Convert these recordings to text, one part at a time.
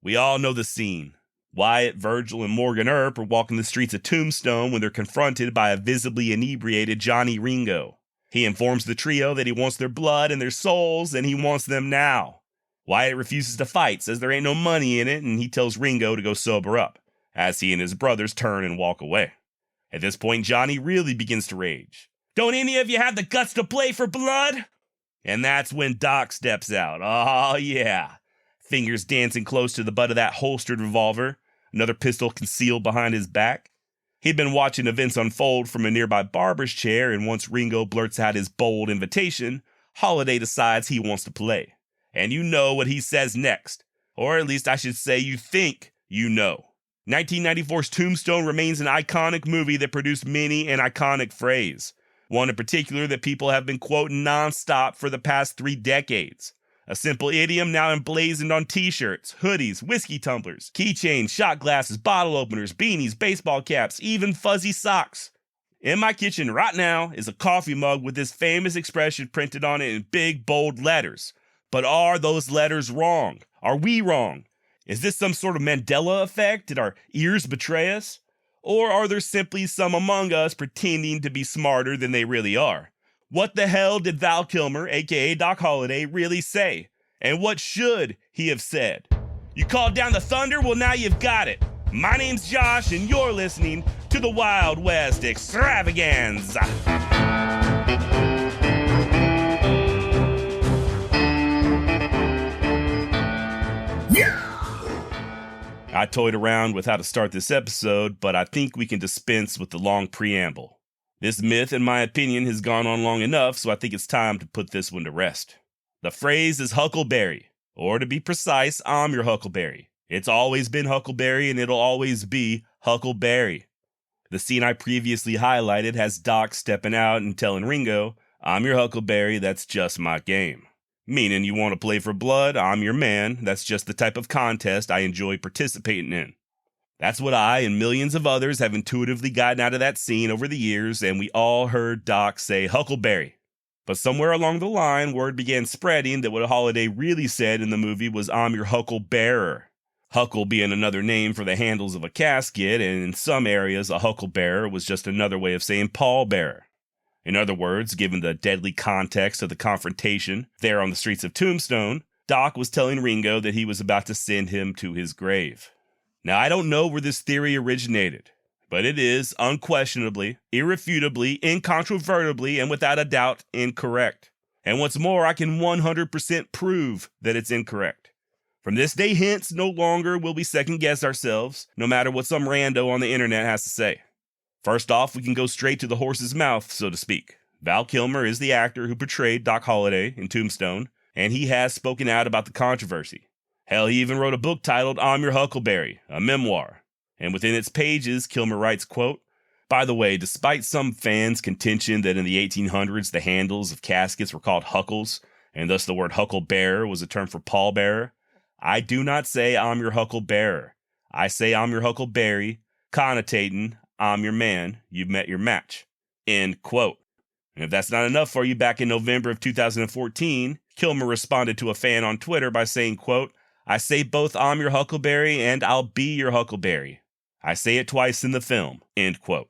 We all know the scene. Wyatt, Virgil, and Morgan Earp are walking the streets of Tombstone when they're confronted by a visibly inebriated Johnny Ringo. He informs the trio that he wants their blood and their souls, and he wants them now. Wyatt refuses to fight, says there ain't no money in it, and he tells Ringo to go sober up, as he and his brothers turn and walk away. At this point, Johnny really begins to rage. Don't any of you have the guts to play for blood? And that's when Doc steps out. Oh, yeah. Fingers dancing close to the butt of that holstered revolver, another pistol concealed behind his back. He'd been watching events unfold from a nearby barber's chair, and once Ringo blurts out his bold invitation, Holliday decides he wants to play. And you know what he says next. Or at least I should say you think you know. 1994's Tombstone remains an iconic movie that produced many an iconic phrase. One in particular that people have been quoting nonstop for the past 3 decades. A simple idiom now emblazoned on t-shirts, hoodies, whiskey tumblers, keychains, shot glasses, bottle openers, beanies, baseball caps, even fuzzy socks. In my kitchen right now is a coffee mug with this famous expression printed on it in big, bold letters. But are those letters wrong? Are we wrong? Is this some sort of Mandela effect? Did our ears betray us? Or are there simply some among us pretending to be smarter than they really are? What the hell did Val Kilmer, aka Doc Holliday, really say? And what should he have said? You called down the thunder? Well, now you've got it. My name's Josh, and you're listening to the Wild West Extravaganza. I toyed around with how to start this episode, but I think we can dispense with the long preamble. This myth, in my opinion, has gone on long enough, so I think it's time to put this one to rest. The phrase is Huckleberry, or to be precise, I'm your Huckleberry. It's always been Huckleberry, and it'll always be Huckleberry. The scene I previously highlighted has Doc stepping out and telling Ringo, I'm your Huckleberry, that's just my game. Meaning you want to play for blood, I'm your man, that's just the type of contest I enjoy participating in. That's what I and millions of others have intuitively gotten out of that scene over the years, and we all heard Doc say Huckleberry. But somewhere along the line, word began spreading that what Holliday really said in the movie was I'm your Hucklebearer. Huckle being another name for the handles of a casket, and in some areas a Hucklebearer was just another way of saying pallbearer. In other words, given the deadly context of the confrontation there on the streets of Tombstone, Doc was telling Ringo that he was about to send him to his grave. Now, I don't know where this theory originated, but it is unquestionably, irrefutably, incontrovertibly, and without a doubt incorrect. And what's more, I can 100% prove that it's incorrect. From this day hence, no longer will we second-guess ourselves, no matter what some rando on the internet has to say. First off, we can go straight to the horse's mouth, so to speak. Val Kilmer is the actor who portrayed Doc Holliday in Tombstone, and he has spoken out about the controversy. Hell, he even wrote a book titled I'm Your Huckleberry, a memoir. And within its pages, Kilmer writes, quote, by the way, despite some fans' contention that in the 1800s the handles of caskets were called huckles, and thus the word Hucklebearer was a term for pallbearer, I do not say I'm your Hucklebearer. I say I'm your Huckleberry, connotating I'm your man, you've met your match. End quote. And if that's not enough for you, back in November of 2014, Kilmer responded to a fan on Twitter by saying, quote, I say both I'm your Huckleberry and I'll be your Huckleberry. I say it twice in the film. End quote.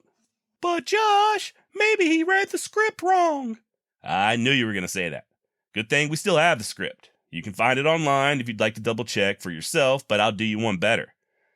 But Josh, maybe he read the script wrong. I knew you were going to say that. Good thing we still have the script. You can find it online if you'd like to double check for yourself, but I'll do you one better.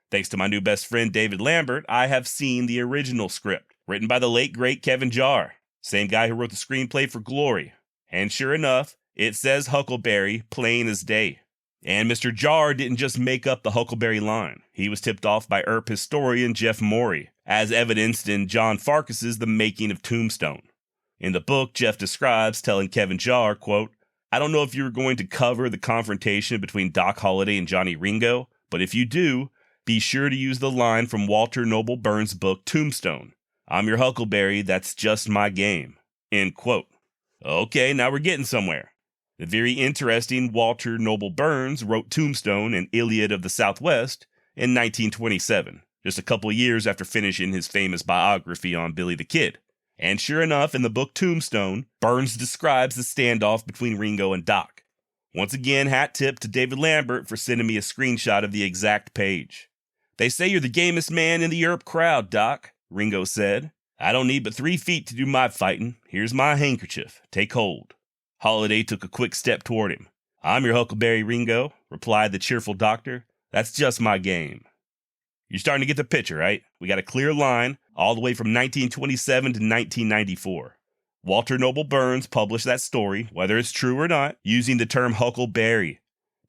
Thanks to my new best friend David Lambert, I have seen the original script, written by the late great Kevin Jarre, same guy who wrote the screenplay for Glory. And sure enough, it says Huckleberry plain as day. And Mr. Jarre didn't just make up the Huckleberry line. He was tipped off by Earp historian Jeff Morey, as evidenced in John Farkas's The Making of Tombstone. In the book, Jeff describes telling Kevin Jarre, quote, I don't know if you're going to cover the confrontation between Doc Holliday and Johnny Ringo, but if you do, be sure to use the line from Walter Noble Burns' book Tombstone. I'm your Huckleberry, that's just my game. End quote. Okay, now we're getting somewhere. The very interesting Walter Noble Burns wrote Tombstone, an Iliad of the Southwest, in 1927, just a couple years after finishing his famous biography on Billy the Kid. And sure enough, in the book Tombstone, Burns describes the standoff between Ringo and Doc. Once again, hat tip to David Lambert for sending me a screenshot of the exact page. "They say you're the gamest man in the Earp crowd, Doc," Ringo said. "I don't need but 3 feet to do my fighting. Here's my handkerchief. Take hold." Holliday took a quick step toward him. "I'm your Huckleberry, Ringo," replied the cheerful doctor. "That's just my game." You're starting to get the picture, right? We got a clear line all the way from 1927 to 1994. Walter Noble Burns published that story, whether it's true or not, using the term Huckleberry.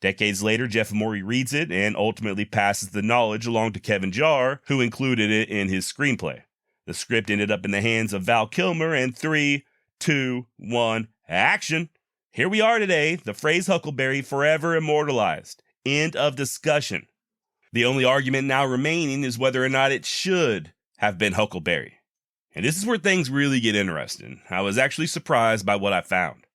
Decades later, Jeff Morey reads it and ultimately passes the knowledge along to Kevin Jarre, who included it in his screenplay. The script ended up in the hands of Val Kilmer, and 3, 2, 1, action! Here we are today, the phrase Huckleberry forever immortalized. End of discussion. The only argument now remaining is whether or not it should have been Huckleberry. And this is where things really get interesting. I was actually surprised by what I found.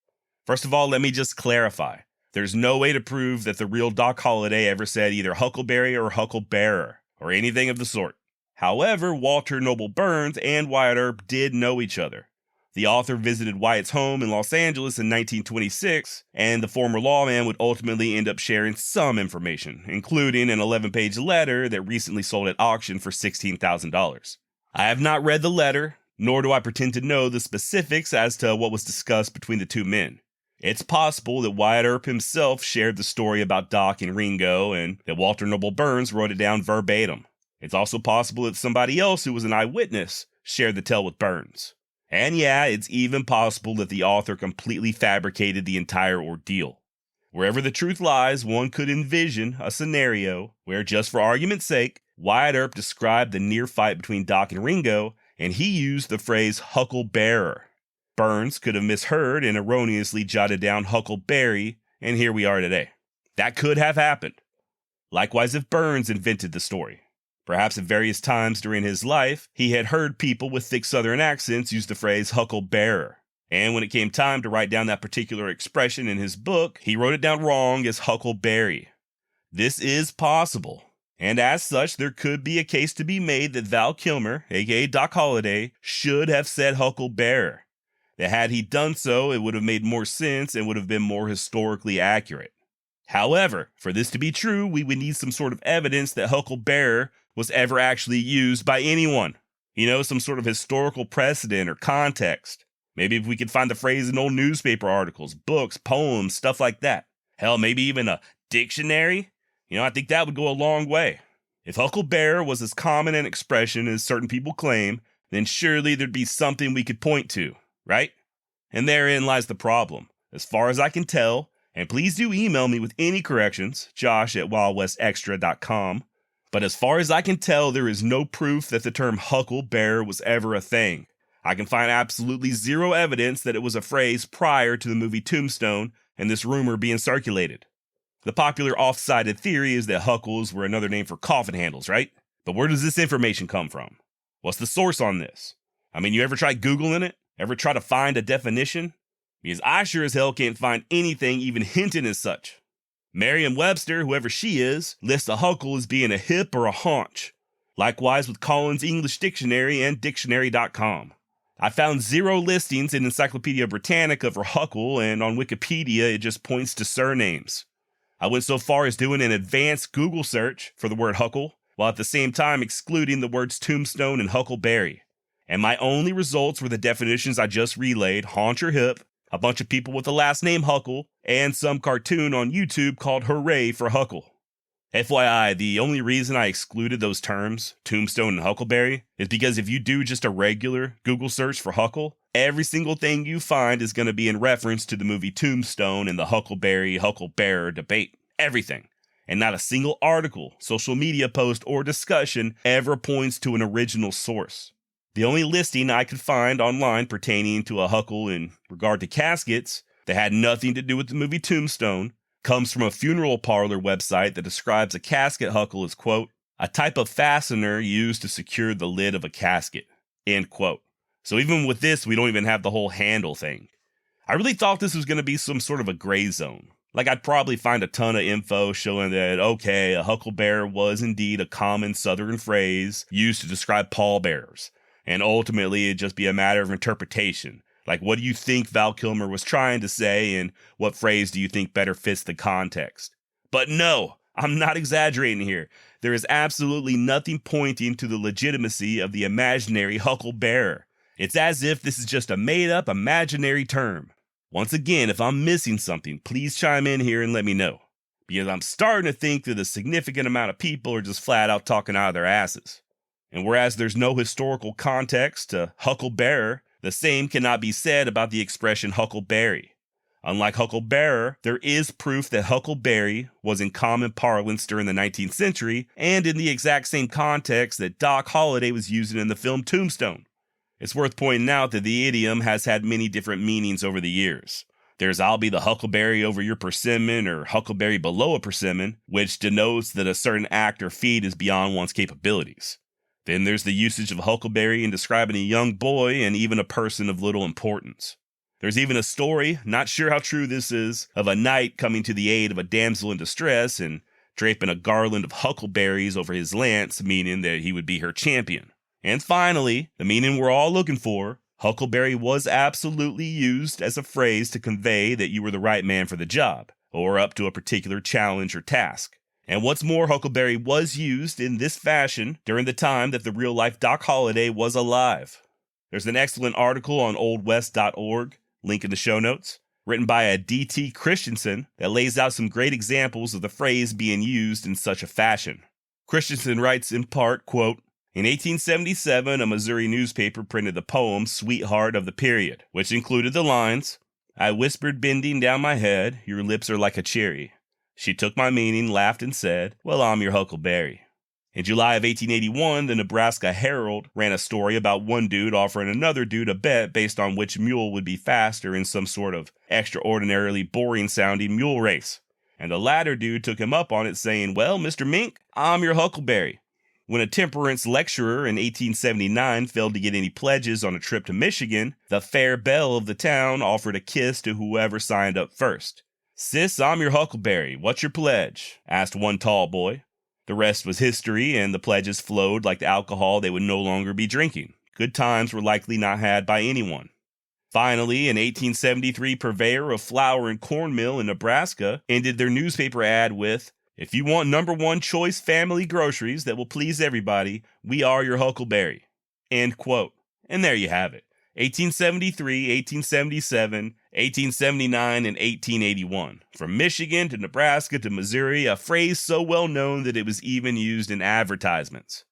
First of all, let me just clarify. There's no way to prove that the real Doc Holliday ever said either Huckleberry or Hucklebearer, or anything of the sort. However, Walter Noble Burns and Wyatt Earp did know each other. The author visited Wyatt's home in Los Angeles in 1926, and the former lawman would ultimately end up sharing some information, including an 11-page letter that recently sold at auction for $16,000. I have not read the letter, nor do I pretend to know the specifics as to what was discussed between the two men. It's possible that Wyatt Earp himself shared the story about Doc and Ringo, and that Walter Noble Burns wrote it down verbatim. It's also possible that somebody else who was an eyewitness shared the tale with Burns. And yeah, it's even possible that the author completely fabricated the entire ordeal. Wherever the truth lies, one could envision a scenario where, just for argument's sake, Wyatt Earp described the near fight between Doc and Ringo, and he used the phrase Hucklebearer. Burns could have misheard and erroneously jotted down Huckleberry, and here we are today. That could have happened. Likewise, if Burns invented the story. Perhaps at various times during his life, he had heard people with thick southern accents use the phrase Hucklebearer. And when it came time to write down that particular expression in his book, he wrote it down wrong as Huckleberry. This is possible. And as such, there could be a case to be made that Val Kilmer, aka Doc Holliday, should have said Hucklebearer. That had he done so, it would have made more sense and would have been more historically accurate. However, for this to be true, we would need some sort of evidence that Hucklebearer was ever actually used by anyone. Some sort of historical precedent or context. Maybe if we could find the phrase in old newspaper articles, books, poems, stuff like that. Hell, maybe even a dictionary. I think that would go a long way. If Hucklebearer was as common an expression as certain people claim, then surely there'd be something we could point to, right? And therein lies the problem. As far as I can tell, and please do email me with any corrections, josh@wildwestextra.com, but as far as I can tell, there is no proof that the term Hucklebearer was ever a thing. I can find absolutely zero evidence that it was a phrase prior to the movie Tombstone and this rumor being circulated. The popular off-sided theory is that Huckles were another name for coffin handles, right? But where does this information come from? What's the source on this? You ever try Googling it? Ever try to find a definition? Because I sure as hell can't find anything even hinting as such. Merriam-Webster, whoever she is, lists a huckle as being a hip or a haunch. Likewise with Collins English Dictionary and Dictionary.com. I found 0 listings in Encyclopedia Britannica for huckle, and on Wikipedia it just points to surnames. I went so far as doing an advanced Google search for the word huckle, while at the same time excluding the words Tombstone and Huckleberry. And my only results were the definitions I just relayed, haunch or hip, a bunch of people with the last name Huckle, and some cartoon on YouTube called Hooray for Huckle. FYI, the only reason I excluded those terms, Tombstone and Huckleberry, is because if you do just a regular Google search for Huckle, every single thing you find is going to be in reference to the movie Tombstone and the Huckleberry-Hucklebearer debate. Everything. And not a single article, social media post, or discussion ever points to an original source. The only listing I could find online pertaining to a huckle in regard to caskets that had nothing to do with the movie Tombstone comes from a funeral parlor website that describes a casket huckle as, quote, a type of fastener used to secure the lid of a casket, end quote. So even with this, we don't even have the whole handle thing. I really thought this was going to be some sort of a gray zone. Like I'd probably find a ton of info showing that, okay, a hucklebearer was indeed a common southern phrase used to describe pallbearers, and ultimately it'd just be a matter of interpretation. Like, what do you think Val Kilmer was trying to say, and what phrase do you think better fits the context? But no, I'm not exaggerating here. There is absolutely nothing pointing to the legitimacy of the imaginary Hucklebearer. It's as if this is just a made-up imaginary term. Once again, if I'm missing something, please chime in here and let me know, because I'm starting to think that a significant amount of people are just flat out talking out of their asses. And whereas there's no historical context to Hucklebearer, the same cannot be said about the expression Huckleberry. Unlike Hucklebearer, there is proof that Huckleberry was in common parlance during the 19th century and in the exact same context that Doc Holliday was using in the film Tombstone. It's worth pointing out that the idiom has had many different meanings over the years. There's "I'll be the Huckleberry over your persimmon" or "Huckleberry below a persimmon," which denotes that a certain act or feat is beyond one's capabilities. Then there's the usage of Huckleberry in describing a young boy and even a person of little importance. There's even a story, not sure how true this is, of a knight coming to the aid of a damsel in distress and draping a garland of huckleberries over his lance, meaning that he would be her champion. And finally, the meaning we're all looking for, Huckleberry was absolutely used as a phrase to convey that you were the right man for the job, or up to a particular challenge or task. And what's more, Huckleberry was used in this fashion during the time that the real-life Doc Holliday was alive. There's an excellent article on oldwest.org, link in the show notes, written by a D.T. Christensen that lays out some great examples of the phrase being used in such a fashion. Christensen writes in part, quote, "In 1877, a Missouri newspaper printed the poem Sweetheart of the Period, which included the lines, 'I whispered bending down my head, your lips are like a cherry.' She took my meaning, laughed, and said, 'Well, I'm your Huckleberry.'" In July of 1881, the Nebraska Herald ran a story about one dude offering another dude a bet based on which mule would be faster in some sort of extraordinarily boring-sounding mule race. And the latter dude took him up on it, saying, "Well, Mr. Mink, I'm your Huckleberry." When a temperance lecturer in 1879 failed to get any pledges on a trip to Michigan, the fair belle of the town offered a kiss to whoever signed up first. "Sis, I'm your Huckleberry. What's your pledge?" asked one tall boy. The rest was history, and the pledges flowed like the alcohol they would no longer be drinking. Good times were likely not had by anyone. Finally, an 1873 purveyor of flour and cornmeal in Nebraska ended their newspaper ad with, "If you want #1 choice family groceries that will please everybody, we are your Huckleberry." End quote. And there you have it. 1873, 1877, 1879, and 1881. From Michigan to Nebraska to Missouri, a phrase so well known that it was even used in advertisements.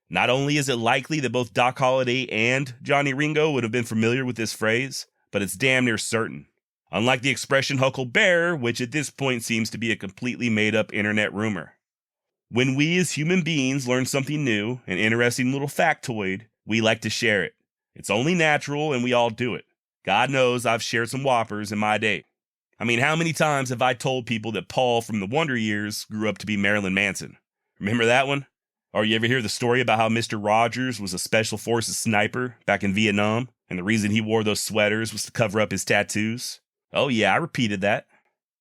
Not only is it likely that both Doc Holliday and Johnny Ringo would have been familiar with this phrase, but it's damn near certain. Unlike the expression Hucklebearer, which at this point seems to be a completely made-up internet rumor. When we as human beings learn something new, an interesting little factoid, we like to share it. It's only natural, and we all do it. God knows I've shared some whoppers in my day. I mean, how many times have I told people that Paul from the Wonder Years grew up to be Marilyn Manson? Remember that one? Or you ever hear the story about how Mr. Rogers was a Special Forces sniper back in Vietnam, and the reason he wore those sweaters was to cover up his tattoos? Oh yeah, I repeated that.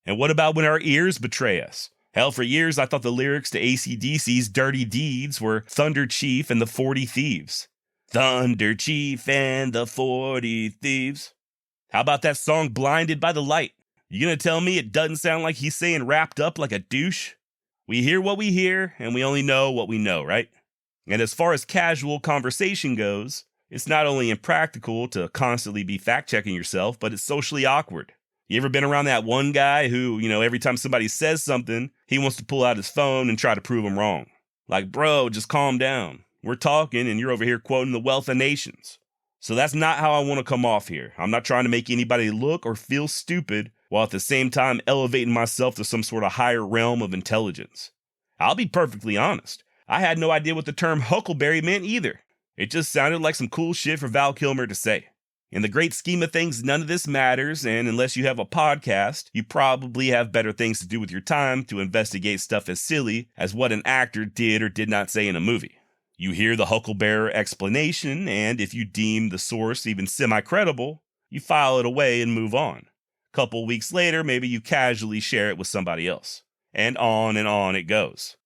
And what about when our ears betray us? Hell, for years I thought the lyrics to AC/DC's Dirty Deeds were Thunder Chief and the 40 Thieves. Thunder Chief and the 40 Thieves. How about that song Blinded by the Light? You gonna tell me it doesn't sound like he's saying wrapped up like a douche? We hear what we hear, and we only know what we know, right? And as far as casual conversation goes, it's not only impractical to constantly be fact-checking yourself, but it's socially awkward. You ever been around that one guy who, every time somebody says something, he wants to pull out his phone and try to prove them wrong? Like, bro, just calm down. We're talking, and you're over here quoting The Wealth of Nations. So that's not how I want to come off here. I'm not trying to make anybody look or feel stupid, while at the same time elevating myself to some sort of higher realm of intelligence. I'll be perfectly honest. I had no idea what the term Huckleberry meant either. It just sounded like some cool shit for Val Kilmer to say. In the great scheme of things, none of this matters, and unless you have a podcast, you probably have better things to do with your time to investigate stuff as silly as what an actor did or did not say in a movie. You hear the Hucklebearer explanation, and if you deem the source even semi-credible, you file it away and move on. A couple weeks later, maybe you casually share it with somebody else. And on it goes.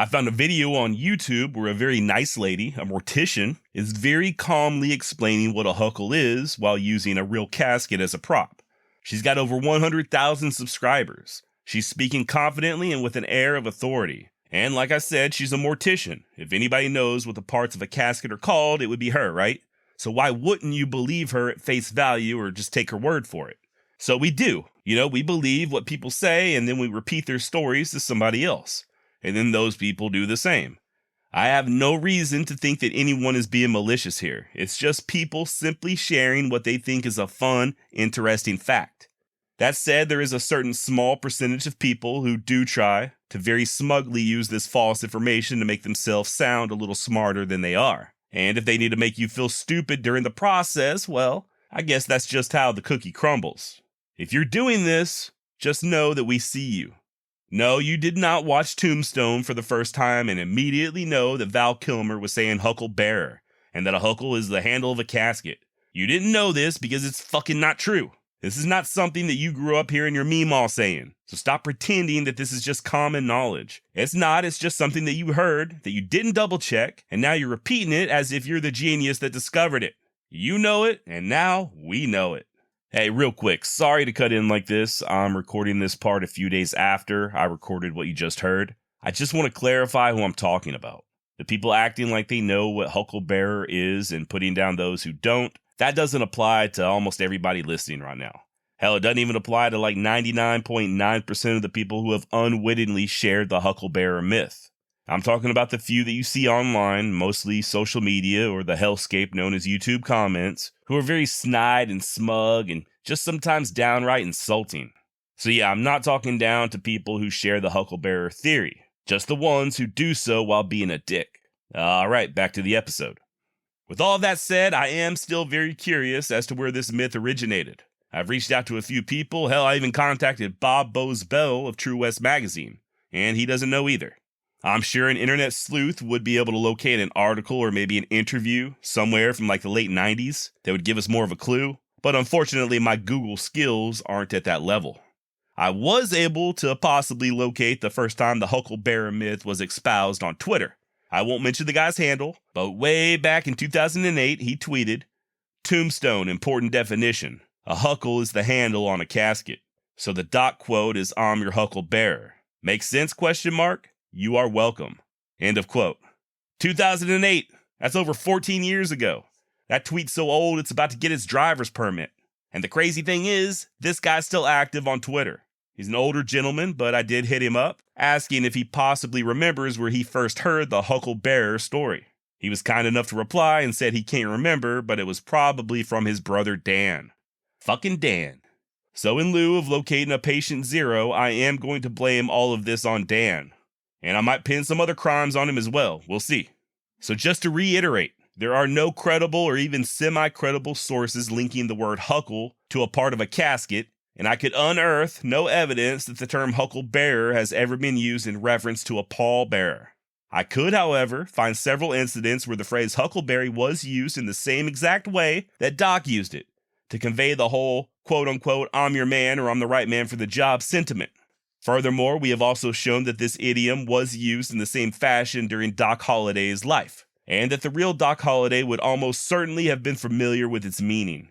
I found a video on YouTube where a very nice lady, a mortician, is very calmly explaining what a huckle is while using a real casket as a prop. She's got over 100,000 subscribers. She's speaking confidently and with an air of authority. And like I said, she's a mortician. If anybody knows what the parts of a casket are called, it would be her, right? So why wouldn't you believe her at face value or just take her word for it? So we do. We believe what people say and then we repeat their stories to somebody else. And then those people do the same. I have no reason to think that anyone is being malicious here. It's just people simply sharing what they think is a fun, interesting fact. That said, there is a certain small percentage of people who do try to very smugly use this false information to make themselves sound a little smarter than they are. And if they need to make you feel stupid during the process, well, I guess that's just how the cookie crumbles. If you're doing this, just know that we see you. No, you did not watch Tombstone for the first time and immediately know that Val Kilmer was saying Hucklebearer and that a huckle is the handle of a casket. You didn't know this because it's fucking not true. This is not something that you grew up hearing your meemaw saying. So stop pretending that this is just common knowledge. It's not, it's just something that you heard, that you didn't double check, and now you're repeating it as if you're the genius that discovered it. You know it, and now we know it. Hey, real quick, sorry to cut in like this. I'm recording this part a few days after I recorded what you just heard. I just want to clarify who I'm talking about. The people acting like they know what Hucklebearer is and putting down those who don't, that doesn't apply to almost everybody listening right now. Hell, it doesn't even apply to like 99.9% of the people who have unwittingly shared the Hucklebearer myth. I'm talking about the few that you see online, mostly social media or the hellscape known as YouTube comments, who are very snide and smug and just sometimes downright insulting. So yeah, I'm not talking down to people who share the Hucklebearer theory, just the ones who do so while being a dick. Alright, back to the episode. With all that said, I am still very curious as to where this myth originated. I've reached out to a few people, hell, I even contacted Bob Bose Bell of True West Magazine, and he doesn't know either. I'm sure an internet sleuth would be able to locate an article or maybe an interview somewhere from like the late 90s that would give us more of a clue, but unfortunately my Google skills aren't at that level. I was able to possibly locate the first time the Hucklebearer myth was espoused on Twitter. I won't mention the guy's handle, but way back in 2008 he tweeted, "Tombstone, important definition. A huckle is the handle on a casket. So the doc quote is I'm your Hucklebearer. Make sense, question mark? You are welcome." End of quote. 2008. That's over 14 years ago. That tweet's so old it's about to get its driver's permit. And the crazy thing is, this guy's still active on Twitter. He's an older gentleman, but I did hit him up, asking if he possibly remembers where he first heard the Hucklebearer story. He was kind enough to reply and said he can't remember, but it was probably from his brother Dan. Fucking Dan. So in lieu of locating a patient zero, I am going to blame all of this on Dan. And I might pin some other crimes on him as well. We'll see. So just to reiterate, there are no credible or even semi-credible sources linking the word huckle to a part of a casket, and I could unearth no evidence that the term Hucklebearer has ever been used in reference to a pallbearer. I could, however, find several incidents where the phrase Huckleberry was used in the same exact way that Doc used it, to convey the whole quote-unquote I'm your man or I'm the right man for the job sentiment. Furthermore, we have also shown that this idiom was used in the same fashion during Doc Holliday's life, and that the real Doc Holliday would almost certainly have been familiar with its meaning.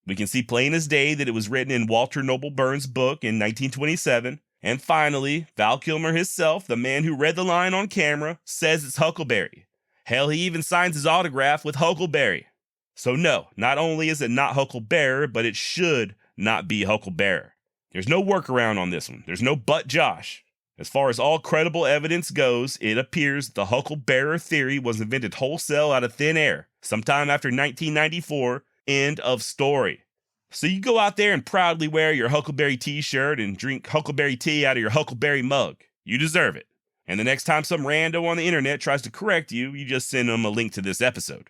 We can see plain as day that it was written in Walter Noble Burns' book in 1927, and finally, Val Kilmer himself, the man who read the line on camera, says it's Huckleberry. Hell, he even signs his autograph with Huckleberry. So no, not only is it not Hucklebearer, but it should not be Hucklebearer. There's no workaround on this one. There's no but Josh. As far as all credible evidence goes, it appears the Hucklebearer theory was invented wholesale out of thin air, sometime after 1994, end of story. So you go out there and proudly wear your Huckleberry t-shirt and drink Huckleberry tea out of your Huckleberry mug. You deserve it. And the next time some rando on the internet tries to correct you, you just send them a link to this episode.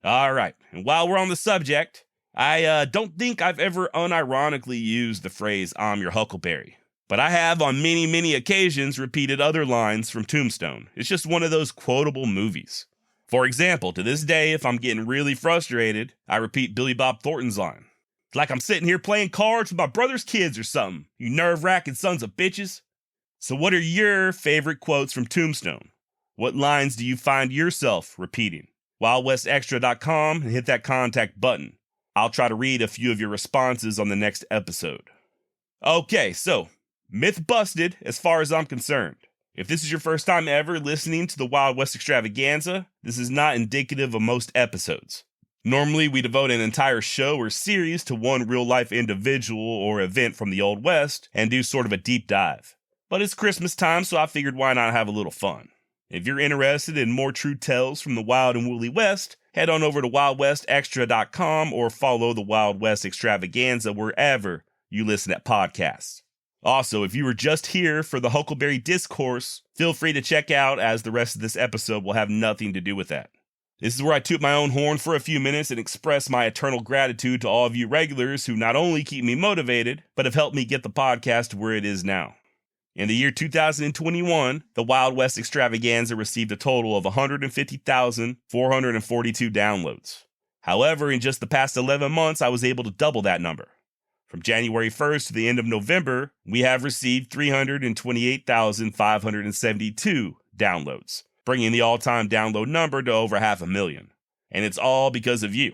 All right, and while we're on the subject, I don't think I've ever unironically used the phrase I'm your Huckleberry, but I have on many, many occasions repeated other lines from Tombstone. It's just one of those quotable movies. For example, to this day, if I'm getting really frustrated, I repeat Billy Bob Thornton's line. It's like I'm sitting here playing cards with my brother's kids or something, you nerve-wracking sons of bitches. So what are your favorite quotes from Tombstone? What lines do you find yourself repeating? WildWestExtra.com and hit that contact button. I'll try to read a few of your responses on the next episode. Okay, so, myth busted as far as I'm concerned. If this is your first time ever listening to the Wild West Extravaganza, this is not indicative of most episodes. Normally, we devote an entire show or series to one real-life individual or event from the Old West and do sort of a deep dive. But it's Christmas time, so I figured why not have a little fun. If you're interested in more true tales from the Wild and Woolly West, head on over to WildWestExtra.com or follow the Wild West Extravaganza wherever you listen at podcasts. Also, if you were just here for the Huckleberry discourse, feel free to check out, as the rest of this episode will have nothing to do with that. This is where I toot my own horn for a few minutes and express my eternal gratitude to all of you regulars who not only keep me motivated, but have helped me get the podcast to where it is now. In the year 2021, the Wild West Extravaganza received a total of 150,442 downloads. However, in just the past 11 months, I was able to double that number. From January 1st to the end of November, we have received 328,572 downloads, bringing the all-time download number to over 500,000. And it's all because of you.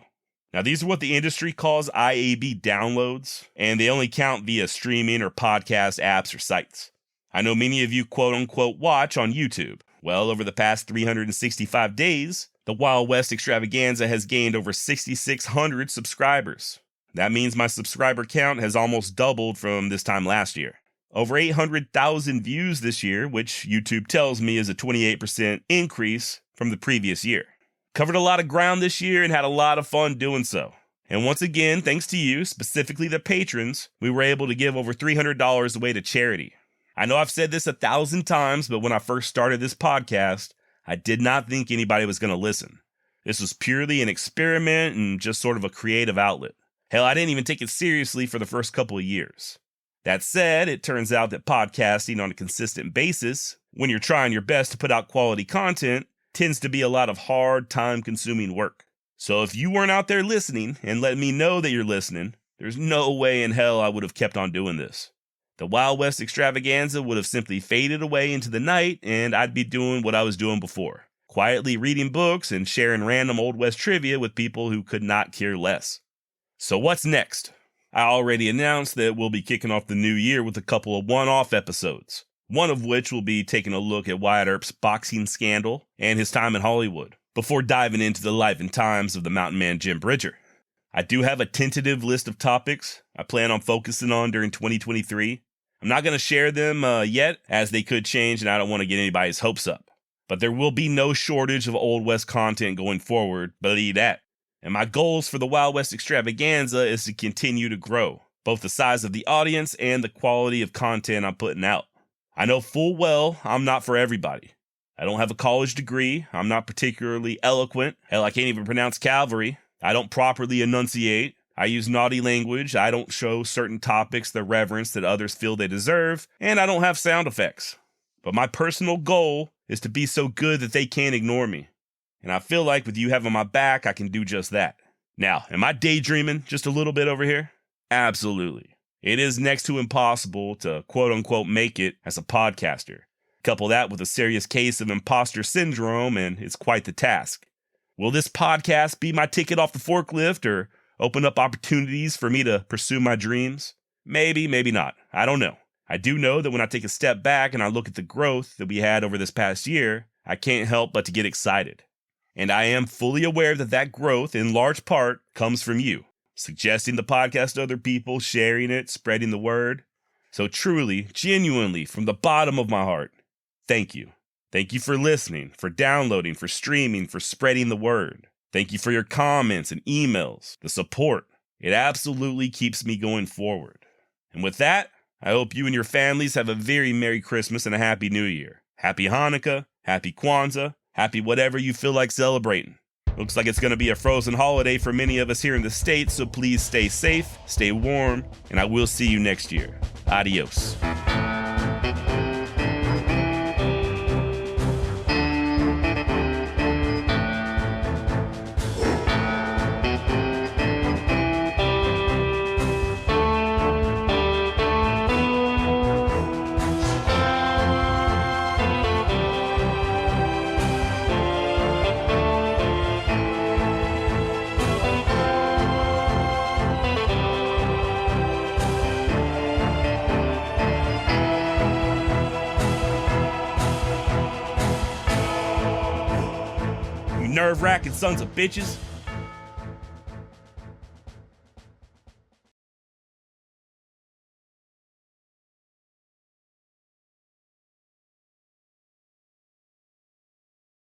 Now, these are what the industry calls IAB downloads, and they only count via streaming or podcast apps or sites. I know many of you quote-unquote watch on YouTube. Well, over the past 365 days, the Wild West Extravaganza has gained over 6,600 subscribers. That means my subscriber count has almost doubled from this time last year. Over 800,000 views this year, which YouTube tells me is a 28% increase from the previous year. Covered a lot of ground this year and had a lot of fun doing so. And once again, thanks to you, specifically the patrons, we were able to give over $300 away to charity. I know I've said this 1,000 times, but when I first started this podcast, I did not think anybody was going to listen. This was purely an experiment and just sort of a creative outlet. Hell, I didn't even take it seriously for the first couple of years. That said, it turns out that podcasting on a consistent basis, when you're trying your best to put out quality content, tends to be a lot of hard, time-consuming work. So if you weren't out there listening and letting me know that you're listening, there's no way in hell I would have kept on doing this. The Wild West Extravaganza would have simply faded away into the night, and I'd be doing what I was doing before, quietly reading books and sharing random Old West trivia with people who could not care less. So what's next? I already announced that we'll be kicking off the new year with a couple of one-off episodes, one of which will be taking a look at Wyatt Earp's boxing scandal and his time in Hollywood, before diving into the life and times of the mountain man Jim Bridger. I do have a tentative list of topics I plan on focusing on during 2023. I'm not going to share them yet, as they could change and I don't want to get anybody's hopes up. But there will be no shortage of Old West content going forward, believe that. And my goals for the Wild West Extravaganza is to continue to grow, both the size of the audience and the quality of content I'm putting out. I know full well I'm not for everybody. I don't have a college degree, I'm not particularly eloquent, hell, I can't even pronounce cavalry, I don't properly enunciate, I use naughty language, I don't show certain topics the reverence that others feel they deserve, and I don't have sound effects. But my personal goal is to be so good that they can't ignore me. And I feel like with you having my back, I can do just that. Now, am I daydreaming just a little bit over here? Absolutely. It is next to impossible to quote-unquote make it as a podcaster. Couple that with a serious case of imposter syndrome, and it's quite the task. Will this podcast be my ticket off the forklift or open up opportunities for me to pursue my dreams? Maybe, maybe not. I don't know. I do know that when I take a step back and I look at the growth that we had over this past year, I can't help but to get excited. And I am fully aware that that growth, in large part, comes from you, suggesting the podcast to other people, sharing it, spreading the word. So truly, genuinely, from the bottom of my heart, thank you. Thank you for listening, for downloading, for streaming, for spreading the word. Thank you for your comments and emails, the support. It absolutely keeps me going forward. And with that, I hope you and your families have a very Merry Christmas and a Happy New Year. Happy Hanukkah, Happy Kwanzaa, happy whatever you feel like celebrating. Looks like it's going to be a frozen holiday for many of us here in the States, so please stay safe, stay warm, and I will see you next year. Adios. nerve-wracking sons of bitches.